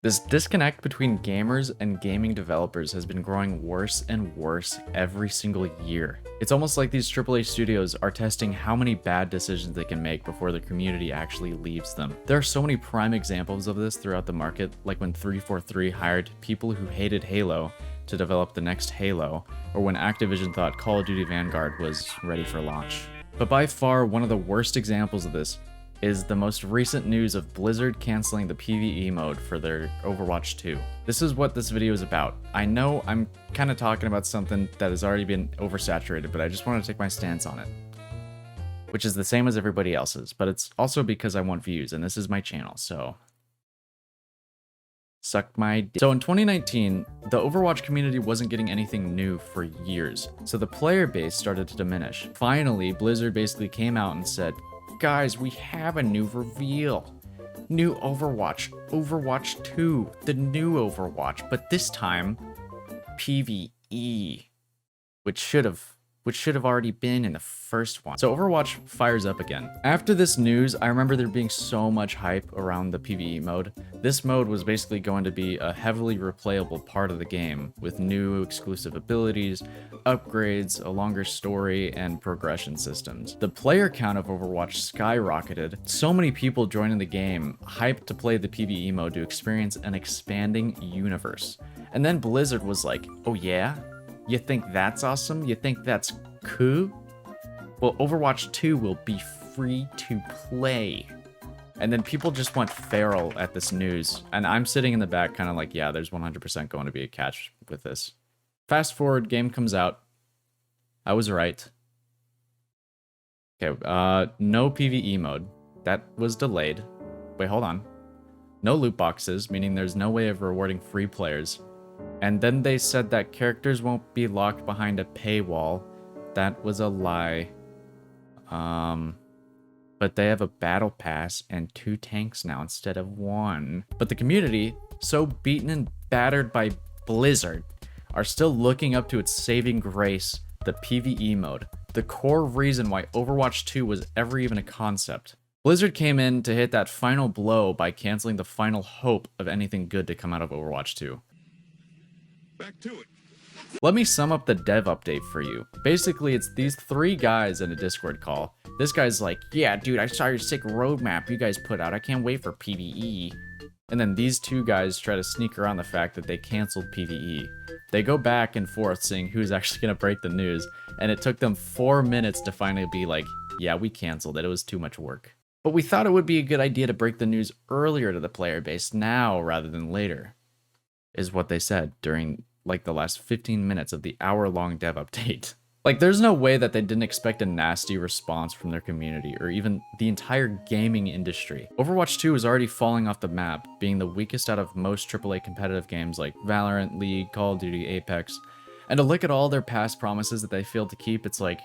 This disconnect between gamers and gaming developers has been growing worse and worse every single year. It's almost like these AAA studios are testing how many bad decisions they can make before the community actually leaves them. There are so many prime examples of this throughout the market, like when 343 hired people who hated Halo to develop the next Halo, or when Activision thought Call of Duty Vanguard was ready for launch. But by far, one of the worst examples of this is the most recent news of Blizzard canceling the PvE mode for their Overwatch 2. This is what this video is about. I know I'm kind of talking about something that has already been oversaturated, but I just want to take my stance on it. Which is the same as everybody else's, but it's also because I want views, and this is my channel, so suck my dick. So in 2019, the Overwatch community wasn't getting anything new for years, so the player base started to diminish. Finally, Blizzard basically came out and said, guys, we have a new reveal. New Overwatch. Overwatch 2. The new Overwatch. But this time, PvE. Which should have already been in the first one. So Overwatch fires up again. After this news, I remember there being so much hype around the PvE mode. This mode was basically going to be a heavily replayable part of the game, with new exclusive abilities, upgrades, a longer story, and progression systems. The player count of Overwatch skyrocketed. So many people joining the game, hyped to play the PvE mode to experience an expanding universe. And then Blizzard was like, oh yeah? You think that's awesome? You think that's cool? Well, Overwatch 2 will be free to play. And then people just went feral at this news. And I'm sitting in the back kind of like, yeah, there's 100% going to be a catch with this. Fast forward, game comes out. I was right. Okay, no PvE mode. That was delayed. Wait, hold on. No loot boxes, meaning there's no way of rewarding free players. And then they said that characters won't be locked behind a paywall. That was a lie. But they have a battle pass and 2 tanks now instead of 1. But the community, so beaten and battered by Blizzard, are still looking up to its saving grace, the PvE mode. The core reason why Overwatch 2 was ever even a concept. Blizzard came in to hit that final blow by canceling the final hope of anything good to come out of Overwatch 2. Back to it. Let me sum up the dev update for you. Basically, it's these 3 guys in a Discord call. This guy's like, yeah, dude, I saw your sick roadmap you guys put out. I can't wait for PvE. And then these 2 guys try to sneak around the fact that they canceled PvE. They go back and forth saying who's actually going to break the news, and it took them 4 minutes to finally be like, yeah, we canceled it. It was too much work. But we thought it would be a good idea to break the news earlier to the player base now rather than later, is what they said during like the last 15 minutes of the hour-long dev update. Like, there's no way that they didn't expect a nasty response from their community or even the entire gaming industry. Overwatch 2 is already falling off the map, being the weakest out of most AAA competitive games like Valorant, League, Call of Duty, Apex. And to look at all their past promises that they failed to keep, it's like,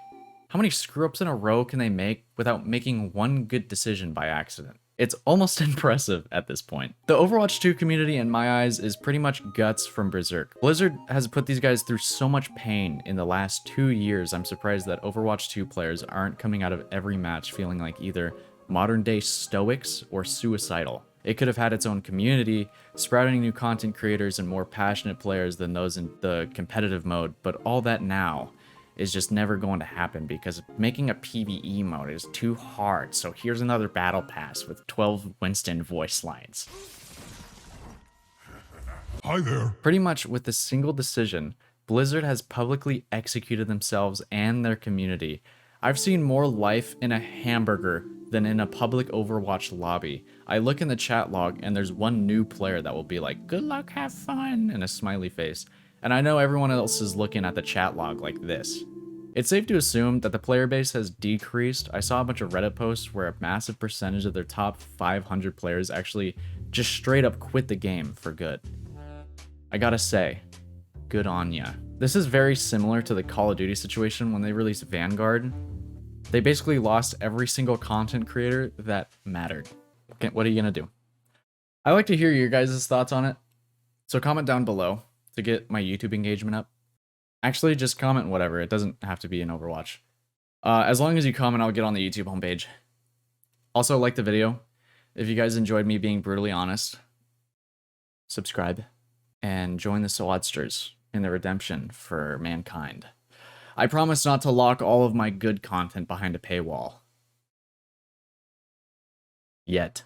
how many screw-ups in a row can they make without making one good decision by accident? It's almost impressive at this point. The Overwatch 2 community, in my eyes, is pretty much guts from Berserk. Blizzard has put these guys through so much pain in the last 2 years, I'm surprised that Overwatch 2 players aren't coming out of every match feeling like either modern-day stoics or suicidal. It could have had its own community, sprouting new content creators and more passionate players than those in the competitive mode, but all that now is just never going to happen because making a PvE mode is too hard, so here's another battle pass with 12 Winston voice lines. Hi there. Pretty much with a single decision, Blizzard has publicly executed themselves and their community. I've seen more life in a hamburger than in a public Overwatch lobby. I look in the chat log and there's one new player that will be like, good luck, have fun, and a smiley face. And I know everyone else is looking at the chat log like this. It's safe to assume that the player base has decreased. I saw a bunch of Reddit posts where a massive percentage of their top 500 players actually just straight up quit the game for good. I gotta say, good on ya. This is very similar to the Call of Duty situation when they released Vanguard. They basically lost every single content creator that mattered. Okay, what are you gonna do? I like to hear your guys' thoughts on it, so comment down below to get my YouTube engagement up. Actually, just comment whatever. It doesn't have to be in Overwatch. As long as you comment, I'll get on the YouTube homepage. Also, like the video if you guys enjoyed me being brutally honest. subscribe, and join the Swatsters in the redemption for mankind. I promise not to lock all of my good content behind a paywall. Yet.